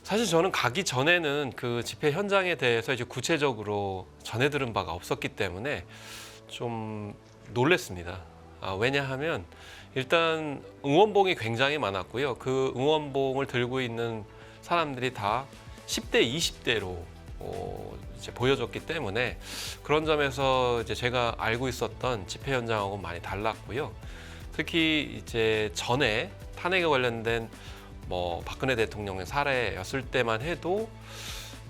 사실 저는 가기 전에는 그 집회 현장에 대해서 이제 구체적으로 전해 들은 바가 없었기 때문에 좀 놀랬습니다. 왜냐하면 일단 응원봉이 굉장히 많았고요. 그 응원봉을 들고 있는 사람들이 다 10대, 20대로 이제 보여졌기 때문에 그런 점에서 이제 제가 알고 있었던 집회 현장하고 많이 달랐고요. 특히 이제 전에 탄핵에 관련된 뭐 박근혜 대통령의 사례였을 때만 해도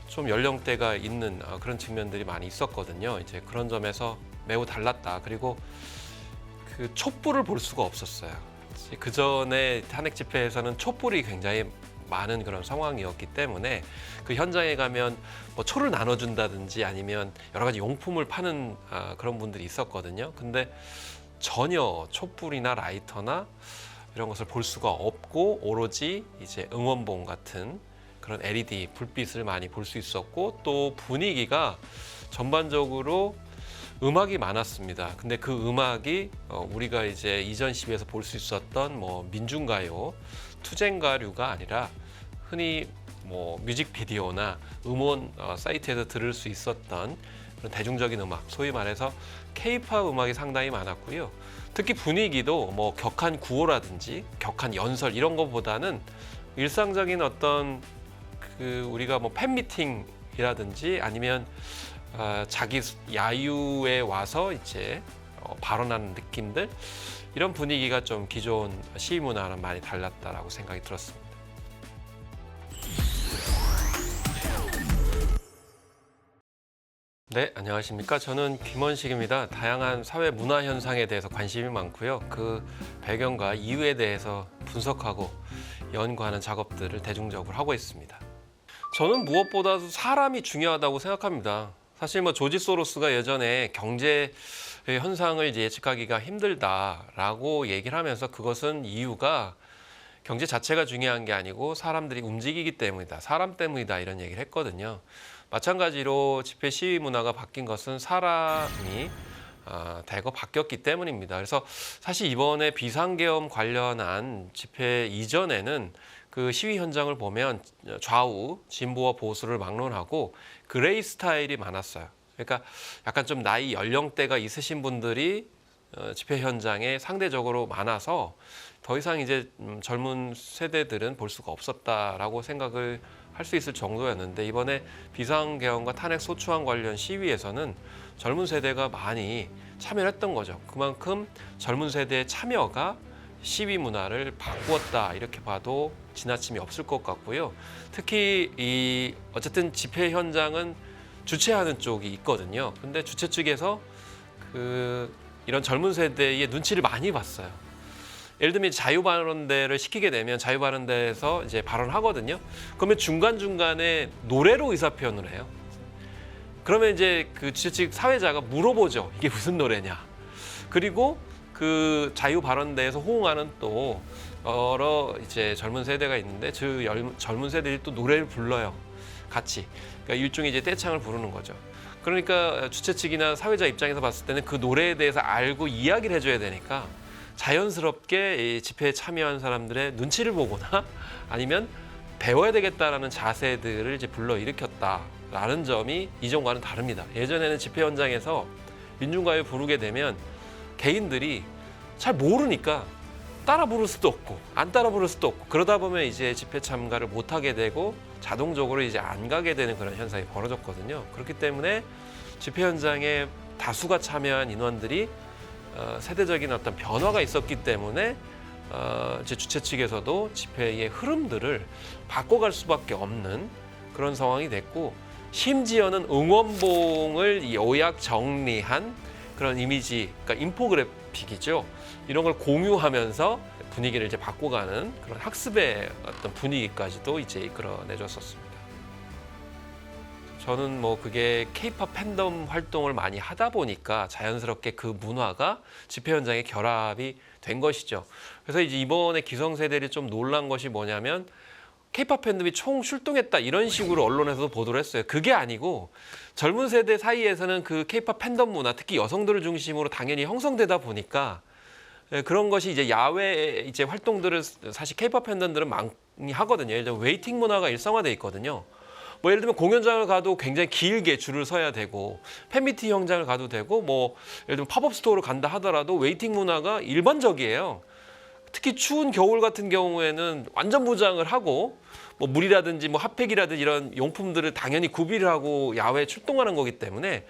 좀 연령대가 있는 그런 측면들이 많이 있었거든요. 이제 그런 점에서 매우 달랐다. 그리고 그 촛불을 볼 수가 없었어요. 그 전에 탄핵 집회에서는 촛불이 굉장히 많은 그런 상황이었기 때문에 그 현장에 가면 뭐 초를 나눠준다든지 아니면 여러 가지 용품을 파는 그런 분들이 있었거든요. 근데 전혀 촛불이나 라이터나 이런 것을 볼 수가 없고 오로지 이제 응원봉 같은 그런 LED 불빛을 많이 볼 수 있었고 또 분위기가 전반적으로 음악이 많았습니다. 근데 그 음악이 우리가 이제 이전 시위에서 볼 수 있었던 뭐 민중가요, 투쟁가류가 아니라 흔히 뭐 뮤직비디오나 음원 사이트에서 들을 수 있었던 그런 대중적인 음악, 소위 말해서 K-팝 음악이 상당히 많았고요. 특히 분위기도 뭐 격한 구호라든지 격한 연설 이런 것보다는 일상적인 어떤 그 우리가 뭐 팬미팅이라든지 아니면 자기 야유에 와서 이제 발언하는 느낌들 이런 분위기가 좀 기존 시위 문화랑 많이 달랐다라고 생각이 들었습니다. 네, 안녕하십니까. 저는 김원식입니다. 다양한 사회 문화 현상에 대해서 관심이 많고요. 그 배경과 이유에 대해서 분석하고 연구하는 작업들을 대중적으로 하고 있습니다. 저는 무엇보다도 사람이 중요하다고 생각합니다. 사실 뭐 조지 소로스가 예전에 경제 현상을 이제 예측하기가 힘들다라고 얘기를 하면서 그것은 이유가 경제 자체가 중요한 게 아니고 사람들이 움직이기 때문이다. 사람 때문이다. 이런 얘기를 했거든요. 마찬가지로 집회 시위 문화가 바뀐 것은 사람이 대거 바뀌었기 때문입니다. 그래서 사실 이번에 비상계엄 관련한 집회 이전에는 그 시위 현장을 보면 좌우 진보와 보수를 막론하고 그레이 스타일이 많았어요. 그러니까 약간 좀 나이 연령대가 있으신 분들이 집회 현장에 상대적으로 많아서 더 이상 이제 젊은 세대들은 볼 수가 없었다라고 생각을 할 수 있을 정도였는데 이번에 비상계엄과 탄핵 소추안 관련 시위에서는 젊은 세대가 많이 참여를 했던 거죠. 그만큼 젊은 세대의 참여가 시위 문화를 바꾸었다 이렇게 봐도 지나침이 없을 것 같고요. 특히 어쨌든 집회 현장은 주최하는 쪽이 있거든요. 근데 주최 측에서 이런 젊은 세대의 눈치를 많이 봤어요. 예를 들면 자유발언대를 시키게 되면 자유발언대에서 이제 발언하거든요. 그러면 중간중간에 노래로 의사표현을 해요. 그러면 이제 그 주최 측 사회자가 물어보죠. 이게 무슨 노래냐. 그리고 그 자유발언대에서 호응하는 또 여러 이제 젊은 세대가 있는데 그 젊은 세대들이 또 노래를 불러요. 같이. 그러니까 일종의 이제 떼창을 부르는 거죠. 그러니까 주최 측이나 사회자 입장에서 봤을 때는 그 노래에 대해서 알고 이야기를 해줘야 되니까 자연스럽게 이 집회에 참여한 사람들의 눈치를 보거나 아니면 배워야 되겠다라는 자세들을 이제 불러일으켰다라는 점이 이전과는 다릅니다. 예전에는 집회 현장에서 민중가요 부르게 되면 개인들이 잘 모르니까 따라 부를 수도 없고 안 따라 부를 수도 없고 그러다 보면 이제 집회 참가를 못하게 되고 자동적으로 이제 안 가게 되는 그런 현상이 벌어졌거든요. 그렇기 때문에 집회 현장에 다수가 참여한 인원들이 세대적인 어떤 변화가 있었기 때문에 이제 주최 측에서도 집회의 흐름들을 바꿔갈 수밖에 없는 그런 상황이 됐고 심지어는 응원봉을 요약 정리한 그런 이미지, 그러니까 인포그래픽이죠. 이런 걸 공유하면서 분위기를 이제 바꿔가는 그런 학습의 어떤 분위기까지도 이제 이끌어내줬었습니다. 저는 뭐 그게 K-팝 팬덤 활동을 많이 하다 보니까 자연스럽게 그 문화가 집회 현장에 결합이 된 것이죠. 그래서 이제 이번에 기성세대들이 좀 놀란 것이 뭐냐면 K-팝 팬덤이 총 출동했다 이런 식으로 언론에서도 보도를 했어요. 그게 아니고 젊은 세대 사이에서는 그 K-팝 팬덤 문화, 특히 여성들을 중심으로 당연히 형성되다 보니까 그런 것이 이제 야외 이제 활동들을 사실 케이팝 팬덤들은 많이 하거든요. 예를 들면 웨이팅 문화가 일상화돼 있거든요. 뭐 예를 들면 공연장을 가도 굉장히 길게 줄을 서야 되고 팬미팅 현장을 가도 되고 뭐 예를 들면 팝업 스토어를 간다 하더라도 웨이팅 문화가 일반적이에요. 특히 추운 겨울 같은 경우에는 완전 무장을 하고 뭐 물이라든지 뭐 핫팩이라든지 이런 용품들을 당연히 구비를 하고 야외에 출동하는 거기 때문에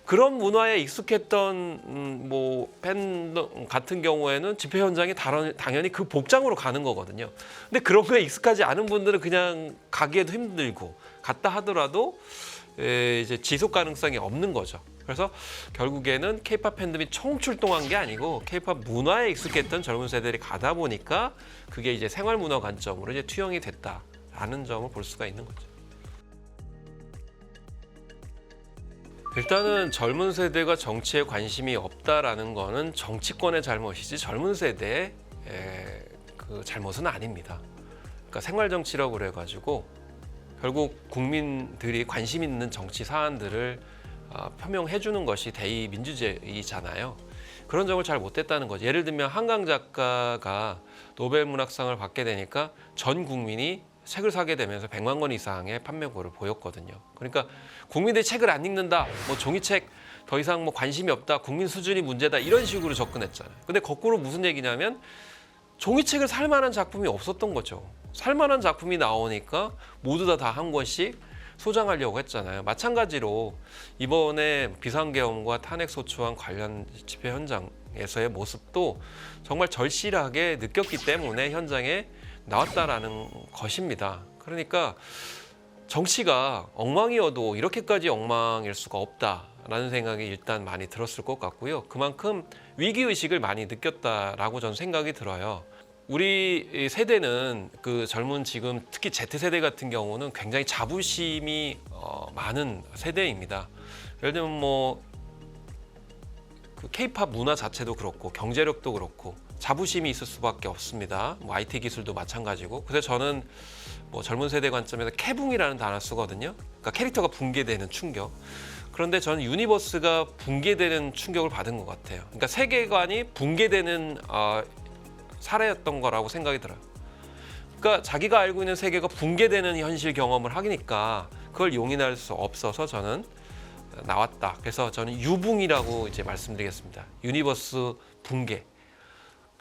그런 문화에 익숙했던 뭐 팬 같은 경우에는 집회 현장에 당연히 그 복장으로 가는 거거든요. 근데 그런 거에 익숙하지 않은 분들은 그냥 가기에도 힘들고 갔다 하더라도 이제 지속 가능성이 없는 거죠. 그래서 결국에는 케이팝 팬덤이 총출동한 게 아니고 케이팝 문화에 익숙했던 젊은 세대들이 가다 보니까 그게 이제 생활 문화 관점으로 이제 투영이 됐다라는 점을 볼 수가 있는 거죠. 일단은 젊은 세대가 정치에 관심이 없다라는 거는 정치권의 잘못이지 젊은 세대의 그 잘못은 아닙니다. 그러니까 생활 정치라고 그래가지고 결국 국민들이 관심 있는 정치 사안들을 표명해 주는 것이 대의민주주의잖아요. 그런 점을 잘 못했다는 거죠. 예를 들면 한강 작가가 노벨 문학상을 받게 되니까 전 국민이 책을 사게 되면서 100만 권 이상의 판매고를 보였거든요. 그러니까 국민들이 책을 안 읽는다, 뭐 종이책 더 이상 뭐 관심이 없다, 국민 수준이 문제다 이런 식으로 접근했잖아요. 근데 거꾸로 무슨 얘기냐면 종이책을 살 만한 작품이 없었던 거죠. 살 만한 작품이 나오니까 모두 다 한 권씩 소장하려고 했잖아요. 마찬가지로 이번에 비상계엄과 탄핵소추안 관련 집회 현장에서의 모습도 정말 절실하게 느꼈기 때문에 현장에 나왔다라는 것입니다. 그러니까 정치가 엉망이어도 이렇게까지 엉망일 수가 없다라는 생각이 일단 많이 들었을 것 같고요. 그만큼 위기의식을 많이 느꼈다라고 저는 생각이 들어요. 우리 세대는 그 젊은 지금 특히 Z세대 같은 경우는 굉장히 자부심이 많은 세대입니다. 예를 들면 뭐 그 K-팝 문화 자체도 그렇고 경제력도 그렇고 자부심이 있을 수밖에 없습니다. 뭐 IT 기술도 마찬가지고. 그래서 저는 뭐 젊은 세대 관점에서 캐붕이라는 단어를 쓰거든요. 그러니까 캐릭터가 붕괴되는 충격. 그런데 저는 유니버스가 붕괴되는 충격을 받은 것 같아요. 그러니까 세계관이 붕괴되는 사례였던 거라고 생각이 들어요. 그러니까 자기가 알고 있는 세계가 붕괴되는 현실 경험을 하니까 그걸 용인할 수 없어서 저는 나왔다. 그래서 저는 유붕이라고 이제 말씀드리겠습니다. 유니버스 붕괴.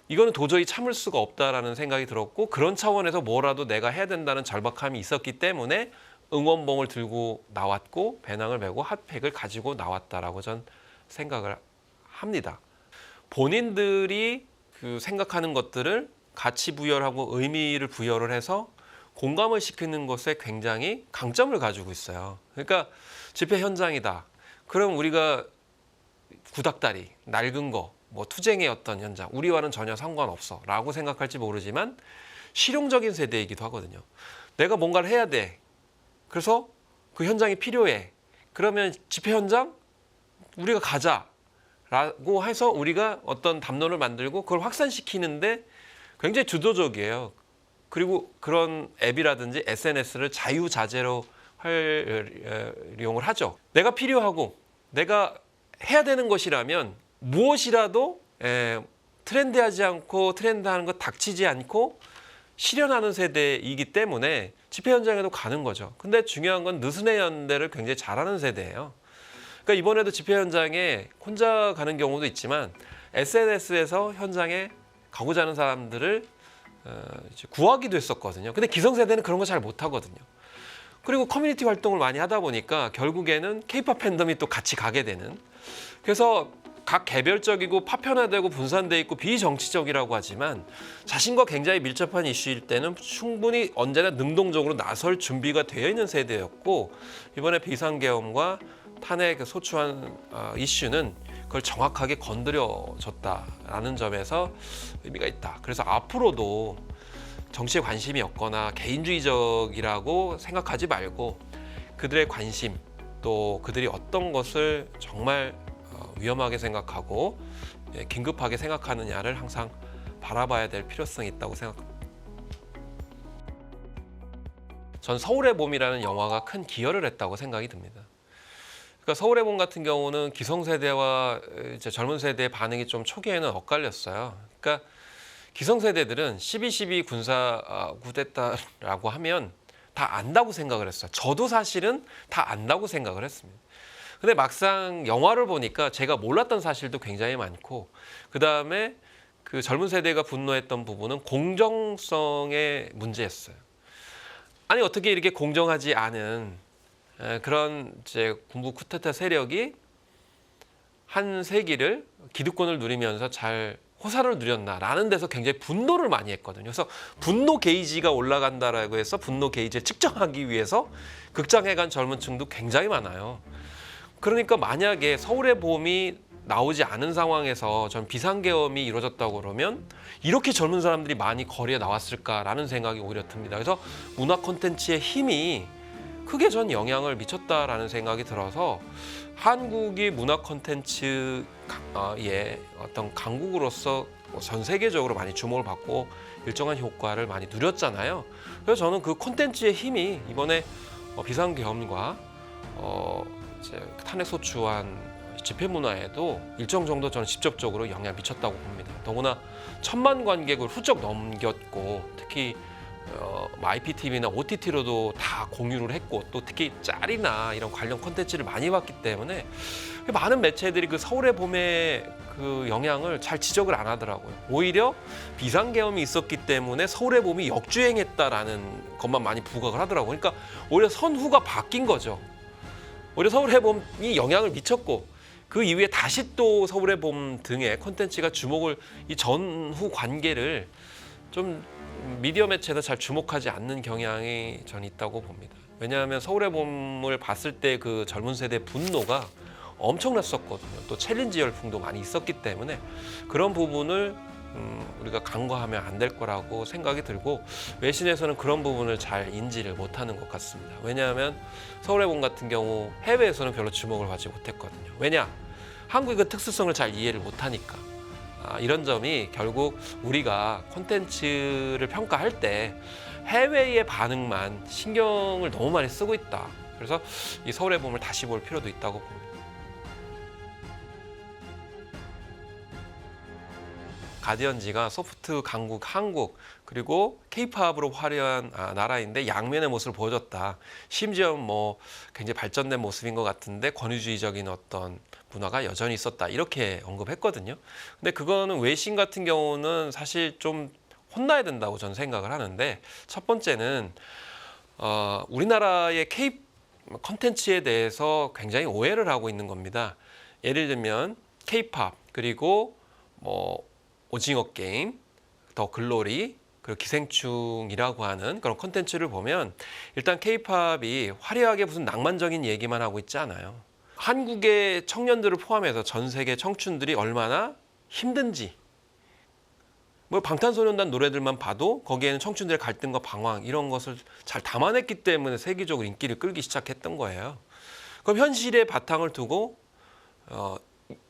이거는 도저히 참을 수가 없다라는 생각이 들었고 그런 차원에서 뭐라도 내가 해야 된다는 절박함이 있었기 때문에 응원봉을 들고 나왔고 배낭을 메고 핫팩을 가지고 나왔다라고 전 생각을 합니다. 본인들이 그 생각하는 것들을 가치 부여하고 의미를 부여를 해서 공감을 시키는 것에 굉장히 강점을 가지고 있어요. 그러니까 집회 현장이다. 그럼 우리가 구닥다리, 낡은 거, 뭐 투쟁의 어떤 현장, 우리와는 전혀 상관없어 라고 생각할지 모르지만 실용적인 세대이기도 하거든요. 내가 뭔가를 해야 돼. 그래서 그 현장이 필요해. 그러면 집회 현장 우리가 가자 라고 해서 우리가 어떤 담론을 만들고 그걸 확산시키는데 굉장히 주도적이에요. 그리고 그런 앱이라든지 SNS를 자유자재로 활용을 하죠. 내가 필요하고 내가 해야 되는 것이라면 무엇이라도 트렌드하지 않고 트렌드하는 거 닥치지 않고 실현하는 세대이기 때문에 집회 현장에도 가는 거죠. 근데 중요한 건 느슨의 연대를 굉장히 잘하는 세대예요. 그러니까 이번에도 집회 현장에 혼자 가는 경우도 있지만 SNS에서 현장에 가고자 하는 사람들을 구하기도 했었거든요. 근데 기성세대는 그런 거 잘 못하거든요. 그리고 커뮤니티 활동을 많이 하다 보니까 결국에는 K-팝 팬덤이 또 같이 가게 되는. 그래서 각 개별적이고 파편화되고 분산돼 있고 비정치적이라고 하지만 자신과 굉장히 밀접한 이슈일 때는 충분히 언제나 능동적으로 나설 준비가 되어 있는 세대였고 이번에 비상계엄과 탄핵 소추안 이슈는 그걸 정확하게 건드려줬다라는 점에서 의미가 있다. 그래서 앞으로도 정치에 관심이 없거나 개인주의적이라고 생각하지 말고 그들의 관심 또 그들이 어떤 것을 정말 위험하게 생각하고 긴급하게 생각하느냐를 항상 바라봐야 될 필요성이 있다고 생각합니다. 전 서울의 봄이라는 영화가 큰 기여를 했다고 생각이 듭니다. 그러니까 서울의 봄 같은 경우는 기성세대와 이제 젊은 세대의 반응이 좀 초기에는 엇갈렸어요. 그러니까 기성세대들은 12.12 군사 쿠데타라고 하면 다 안다고 생각을 했어요. 저도 사실은 다 안다고 생각을 했습니다. 근데 막상 영화를 보니까 제가 몰랐던 사실도 굉장히 많고, 그 다음에 그 젊은 세대가 분노했던 부분은 공정성의 문제였어요. 아니 어떻게 이렇게 공정하지 않은 그런 이제 군부 쿠데타 세력이 한 세기를 기득권을 누리면서 잘 호사를 누렸나라는 데서 굉장히 분노를 많이 했거든요. 그래서 분노 게이지가 올라간다라고 해서 분노 게이지를 측정하기 위해서 극장에 간 젊은 층도 굉장히 많아요. 그러니까 만약에 서울의 봄이 나오지 않은 상황에서 전 비상계엄이 이루어졌다고 그러면 이렇게 젊은 사람들이 많이 거리에 나왔을까라는 생각이 오히려 듭니다. 그래서 문화 콘텐츠의 힘이 크게 전 영향을 미쳤다라는 생각이 들어서 한국이 문화 콘텐츠의 어떤 강국으로서 전 세계적으로 많이 주목을 받고 일정한 효과를 많이 누렸잖아요. 그래서 저는 그 콘텐츠의 힘이 이번에 비상계엄과 이제 탄핵소추안 집회 문화에도 일정 정도 저는 직접적으로 영향을 미쳤다고 봅니다. 더구나 1,000만 관객을 훌쩍 넘겼고, 특히 IPTV나 OTT로도 다 공유를 했고, 또 특히 짤이나 이런 관련 콘텐츠를 많이 봤기 때문에 많은 매체들이 그 서울의 봄의 그 영향을 잘 지적을 안 하더라고요. 오히려 비상계엄이 있었기 때문에 서울의 봄이 역주행했다라는 것만 많이 부각을 하더라고요. 그러니까 오히려 선후가 바뀐 거죠. 오히려 서울의 봄이 영향을 미쳤고, 그 이후에 다시 또 서울의 봄 등의 콘텐츠가 주목을, 이 전후 관계를 좀 미디어 매체에서 잘 주목하지 않는 경향이 전 있다고 봅니다. 왜냐하면 서울의 봄을 봤을 때 그 젊은 세대의 분노가 엄청났었거든요. 또 챌린지 열풍도 많이 있었기 때문에 그런 부분을 우리가 간과하면 안 될 거라고 생각이 들고, 외신에서는 그런 부분을 잘 인지를 못하는 것 같습니다. 왜냐하면 서울의 봄 같은 경우 해외에서는 별로 주목을 받지 못했거든요. 왜냐? 한국의 그 특수성을 잘 이해를 못하니까. 이런 점이 결국 우리가 콘텐츠를 평가할 때 해외의 반응만 신경을 너무 많이 쓰고 있다. 그래서 이 서울의 봄을 다시 볼 필요도 있다고 봅니다. 가디언지가 소프트 강국 한국, 그리고 케이팝으로 화려한 나라인데 양면의 모습을 보여줬다. 심지어 뭐 굉장히 발전된 모습인 것 같은데 권위주의적인 어떤 문화가 여전히 있었다, 이렇게 언급했거든요. 근데 그거는 외신 같은 경우는 사실 좀 혼나야 된다고 저는 생각을 하는데, 첫 번째는 우리나라의 K 콘텐츠에 대해서 굉장히 오해를 하고 있는 겁니다. 예를 들면 K-팝, 그리고 뭐 오징어 게임, 더 글로리, 그리고 기생충이라고 하는 그런 콘텐츠를 보면 일단 K-팝이 화려하게 무슨 낭만적인 얘기만 하고 있지 않아요. 한국의 청년들을 포함해서 전 세계 청춘들이 얼마나 힘든지, 뭐 방탄소년단 노래들만 봐도 거기에는 청춘들의 갈등과 방황, 이런 것을 잘 담아냈기 때문에 세계적으로 인기를 끌기 시작했던 거예요. 그럼 현실의 바탕을 두고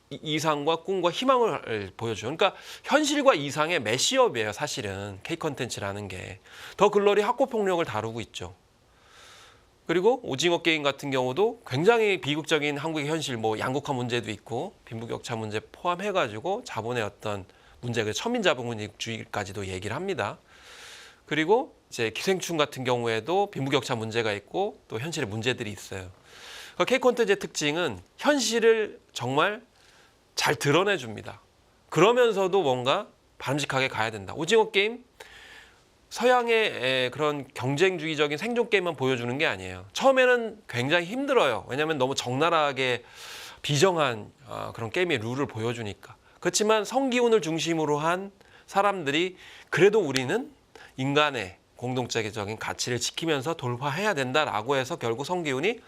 이상과 꿈과 희망을 보여줘요. 그러니까 현실과 이상의 매시업이에요. 사실은 K-컨텐츠라는 게. 더 글로리 학교폭력을 다루고 있죠. 그리고 오징어 게임 같은 경우도 굉장히 비극적인 한국의 현실, 뭐 양극화 문제도 있고 빈부격차 문제 포함해가지고 자본의 어떤 문제, 그 천민자본주의까지도 얘기를 합니다. 그리고 이제 기생충 같은 경우에도 빈부격차 문제가 있고 또 현실의 문제들이 있어요. 그러니까 K-콘텐츠의 특징은 현실을 정말 잘 드러내줍니다. 그러면서도 뭔가 바람직하게 가야 된다. 오징어 게임, 서양의 그런 경쟁주의적인 생존 게임만 보여주는 게 아니에요. 처음에는 굉장히 힘들어요. 왜냐하면 너무 적나라하게 비정한 그런 게임의 룰을 보여주니까. 그렇지만 성기훈을 중심으로 한 사람들이 그래도 우리는 인간의 공동체적인 가치를 지키면서 돌파해야 된다라고 해서 결국 성기훈이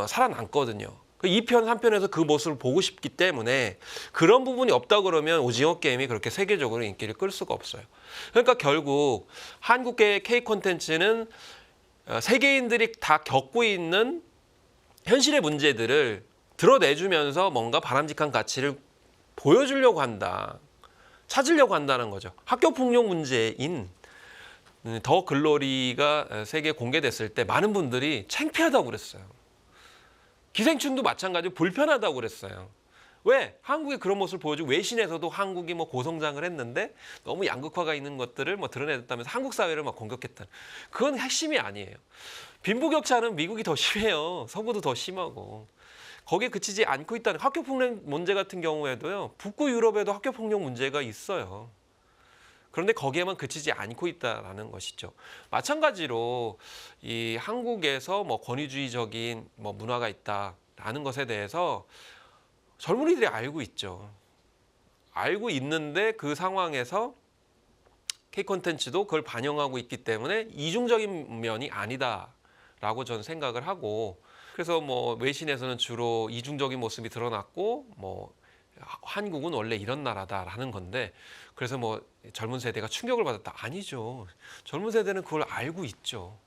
살아남거든요. 2편, 3편에서 그 모습을 보고 싶기 때문에 그런 부분이 없다 그러면 오징어 게임이 그렇게 세계적으로 인기를 끌 수가 없어요. 그러니까 결국 한국의 K-콘텐츠는 세계인들이 다 겪고 있는 현실의 문제들을 드러내주면서 뭔가 바람직한 가치를 보여주려고 한다. 찾으려고 한다는 거죠. 학교폭력 문제인 더 글로리가 세계에 공개됐을 때 많은 분들이 창피하다고 그랬어요. 기생충도 마찬가지로 불편하다고 그랬어요. 왜? 한국의 그런 모습을 보여주고 외신에서도 한국이 뭐 고성장을 했는데 너무 양극화가 있는 것들을 뭐 드러냈다면서 한국 사회를 막 공격했다. 그건 핵심이 아니에요. 빈부격차는 미국이 더 심해요. 서구도 더 심하고. 거기에 그치지 않고 있다는 학교폭력 문제 같은 경우에도요. 북부 유럽에도 학교폭력 문제가 있어요. 그런데 거기에만 그치지 않고 있다라는 것이죠. 마찬가지로 이 한국에서 뭐 권위주의적인 뭐 문화가 있다라는 것에 대해서 젊은이들이 알고 있죠. 알고 있는데 그 상황에서 K 콘텐츠도 그걸 반영하고 있기 때문에 이중적인 면이 아니다라고 저는 생각을 하고, 그래서 뭐 외신에서는 주로 이중적인 모습이 드러났고 뭐 한국은 원래 이런 나라다라는 건데, 그래서 뭐 젊은 세대가 충격을 받았다. 아니죠. 젊은 세대는 그걸 알고 있죠.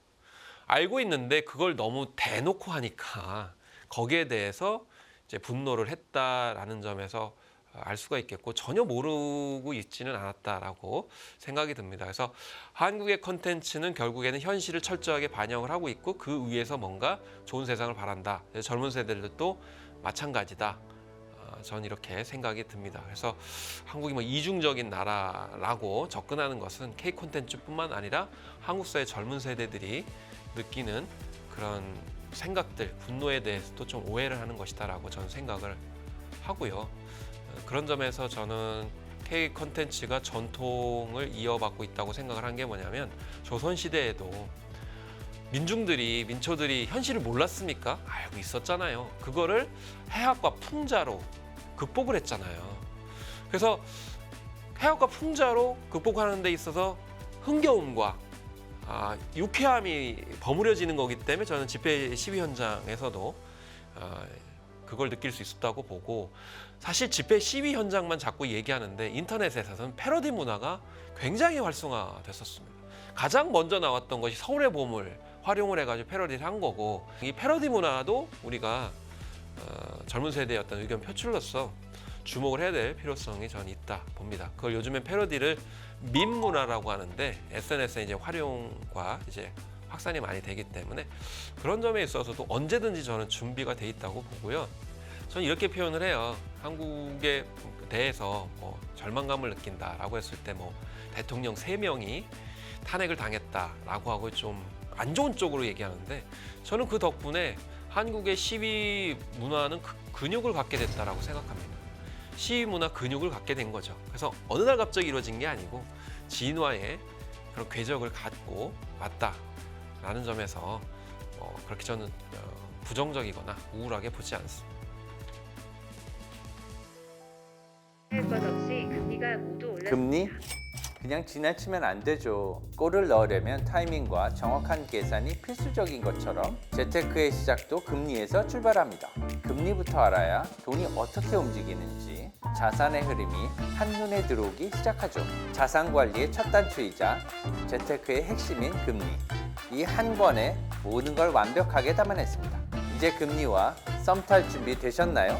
알고 있는데 그걸 너무 대놓고 하니까 거기에 대해서 이제 분노를 했다라는 점에서 알 수가 있겠고, 전혀 모르고 있지는 않았다라고 생각이 듭니다. 그래서 한국의 컨텐츠는 결국에는 현실을 철저하게 반영을 하고 있고 그 위에서 뭔가 좋은 세상을 바란다. 젊은 세대들도 마찬가지다. 전 이렇게 생각이 듭니다. 그래서 한국이 뭐 이중적인 나라라고 접근하는 것은 K 콘텐츠뿐만 아니라 한국 사회 젊은 세대들이 느끼는 그런 생각들, 분노에 대해서도 좀 오해를 하는 것이다라고 저는 생각을 하고요. 그런 점에서 저는 K 콘텐츠가 전통을 이어받고 있다고 생각을 한 게 뭐냐면, 조선시대에도 민초들이 현실을 몰랐습니까? 알고 있었잖아요. 그거를 해학과 풍자로 극복을 했잖아요. 그래서 해학과 풍자로 극복하는 데 있어서 흥겨움과 유쾌함이 버무려지는 거기 때문에 저는 집회 시위 현장에서도 그걸 느낄 수 있었다고 보고, 사실 집회 시위 현장만 자꾸 얘기하는데 인터넷에서는 패러디 문화가 굉장히 활성화됐었습니다. 가장 먼저 나왔던 것이 서울의 봄을 활용을 해가지고 패러디를 한 거고, 이 패러디 문화도 우리가 젊은 세대의 어떤 의견 표출로서 주목을 해야 될 필요성이 저는 있다 봅니다. 그걸 요즘엔 패러디를 밈 문화라고 하는데 SNS에 이제 활용과 이제 확산이 많이 되기 때문에 그런 점에 있어서도 언제든지 저는 준비가 돼 있다고 보고요. 저는 이렇게 표현을 해요. 한국에 대해서 뭐 절망감을 느낀다라고 했을 때 뭐 대통령 3명이 탄핵을 당했다라고 하고 좀 안 좋은 쪽으로 얘기하는데, 저는 그 덕분에 한국의 시위 문화는 근육을 갖게 됐다라고 생각합니다. 시위 문화 근육을 갖게 된 거죠. 그래서 어느 날 갑자기 이루어진 게 아니고 진화의 그런 궤적을 갖고 왔다라는 점에서 그렇게 저는 부정적이거나 우울하게 보지 않습니다. 할 것 없이 금리가 모두 올랐습니다. 금리? 그냥 지나치면 안 되죠. 골을 넣으려면 타이밍과 정확한 계산이 필수적인 것처럼 재테크의 시작도 금리에서 출발합니다. 금리부터 알아야 돈이 어떻게 움직이는지, 자산의 흐름이 한눈에 들어오기 시작하죠. 자산 관리의 첫 단추이자 재테크의 핵심인 금리. 이 한 권에 모든 걸 완벽하게 담아냈습니다. 이제 금리와 썸 탈 준비 되셨나요?